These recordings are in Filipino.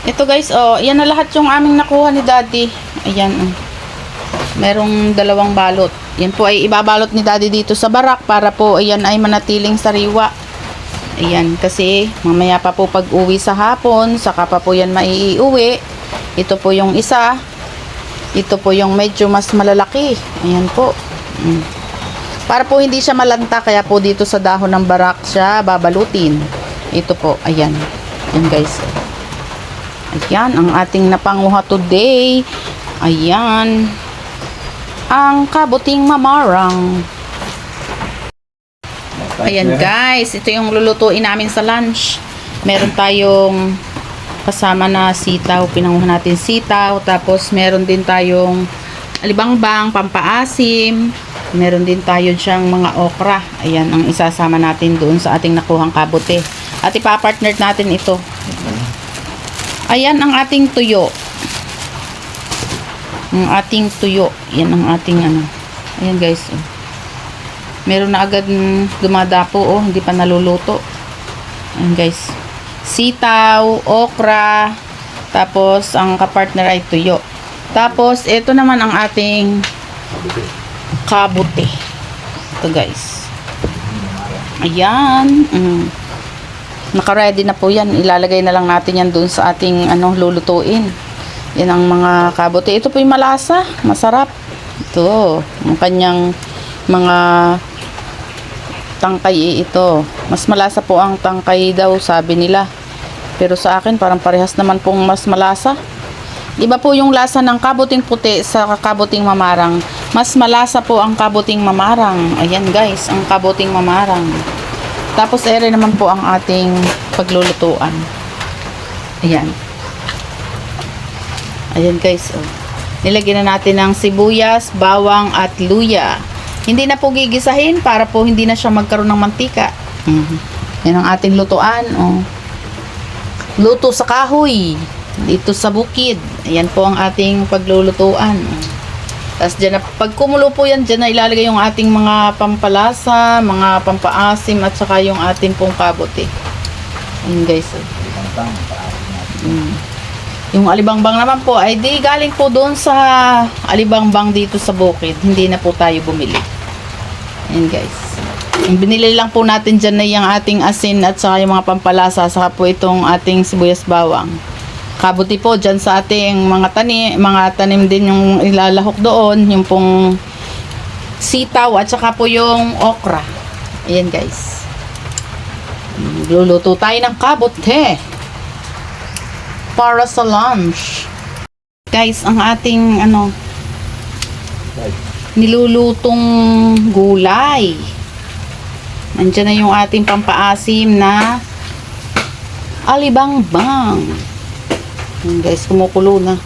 Ito guys, oh, yan na lahat yung aming nakuha ni Daddy. Ayan, oh. Merong dalawang balot. Yan po ay ibabalot ni Daddy dito sa barak para po ayan ay manatiling sariwa. Ayan, kasi mamaya pa po pag uwi sa hapon, saka pa po yan maiiuwi. Ito po yung isa. Ito po yung medyo mas malalaki. Ayan po. Para po hindi siya malanta, kaya po dito sa dahon ng barak siya babalutin. Ito po, ayan. Ayan guys. Ayan, ang ating napanguha today. Ayan. Ang kabuting mamarang. Ayan guys, ito yung lulutuin namin sa lunch. Meron tayong kasama na sitaw. Pinanguha natin sitaw. Tapos meron din tayong alibangbang, pampaasim. Meron din tayo diyang mga okra. Ayan, ang isasama natin doon sa ating nakuhang kabote. At ipapartner natin ito. Ayan ang ating tuyo. Ang ating tuyo. Yan ang ating ano. Ayan guys. Oh. Meron na agad dumadapo. Oh. Hindi pa naluluto. Ayan guys. Sitaw, okra. Tapos ang kapartner ay tuyo. Tapos ito naman ang ating kabote. Ito guys. Ayan. Naka-ready na po yan. Ilalagay na lang natin yan doon sa ating lulutuin. Yan ang mga kabote. Ito po yung malasa. Masarap. Ito. Ang kanyang mga tangkay ito. Mas malasa po ang tangkay daw, sabi nila. Pero sa akin, parang parehas naman pong mas malasa. Iba po yung lasa ng kabuting puti sa kabuting mamarang. Mas malasa po ang kabuting mamarang. Ayan guys, ang kabuting mamarang. Tapos ere naman po ang ating paglulutuan. Ayan. Ayan guys. Oh. Nilagyan na natin ng sibuyas, bawang at luya. Hindi na po gigisahin para po hindi na siya magkaroon ng mantika. Yan ang ating lutuan. Oh. Luto sa kahoy. Dito sa bukid. Ayan po ang ating paglulutuan. Tapos dyan na, pag kumulo po yan, dyan na ilalagay yung ating mga pampalasa, mga pampaasim, at saka yung ating pong kabote. Ayan guys. Yung alibangbang naman po, ay di galing po doon sa alibangbang dito sa bukid. Hindi na po tayo bumili. Ayan guys. Yung binili lang po natin dyan na yung ating asin at saka yung mga pampalasa, saka po itong ating sibuyas bawang. Kabuti po dyan sa ating mga tanim din yung ilalahok doon, yung pong sitaw at saka po yung okra. Ayan guys. Luluto tayo ng kabote para sa lunch. Guys, ang ating nilulutong gulay. Nandiyan na yung ating pampaasim na alibangbang. Guys, kumukulo na.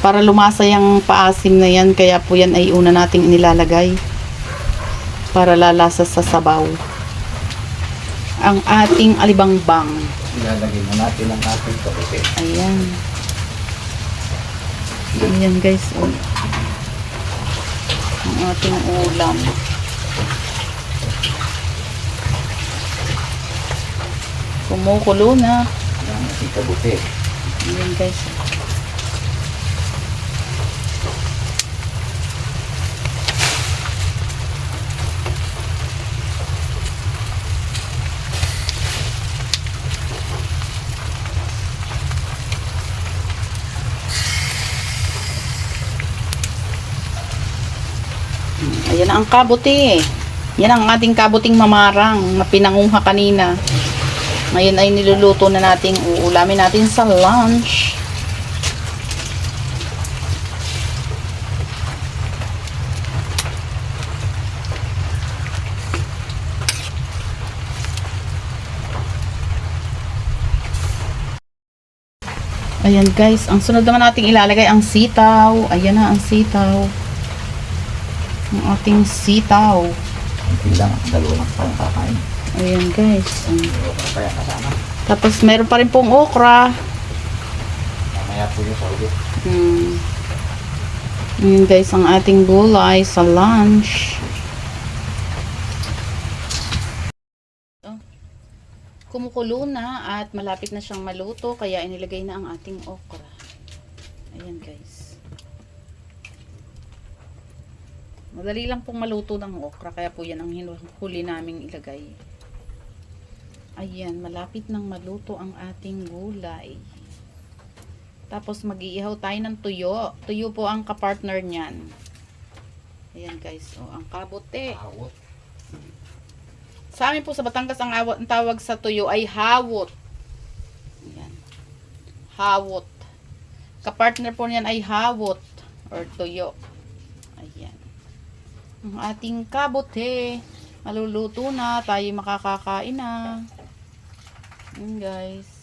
Para lumasa yung paasim na yan, kaya po yan ay una nating inilalagay. Para lalasa sa sabaw. Ang ating alibangbang. Ilalagay na natin ang ating kabote. Ayan. Ayan guys. Oh. Ang ating ulam. Kumukulo na. Ang ating kabote. Ayan guys. Ayan ang kabote. Yan ang ating kabuting mamarang na pinanguha kanina. Ngayon ay niluluto na natin, uulamin natin sa lunch. Ayan guys, ang sunod naman nating ilalagay ang sitaw. Ayan na ang sitaw. Ang ating sitaw. Hindi lang, dalawang parang kakain. Ayan guys. Kaya kasama. Tapos meron pa rin pong okra. Mamaya po yung saulo. Ayan guys, ang ating gulay sa lunch. kumukulo na at malapit na siyang maluto kaya inilagay na ang ating okra. Ayan guys. Madali lang pong maluto ng okra kaya po yan ang huli naming ilagay. Ayan, malapit nang maluto ang ating gulay. Tapos mag-iihaw tayo ng tuyo. Tuyo po ang kapartner niyan. Ayan guys, oh, ang kabote. Awot. Sa amin po sa Batangas ang tawag sa tuyo ay hawot. Ayan. Hawot. Kapartner po niyan ay hawot or tuyo. Ayan. Ang ating kabote. Maluluto na. Tayo makakakain na. Ayan guys.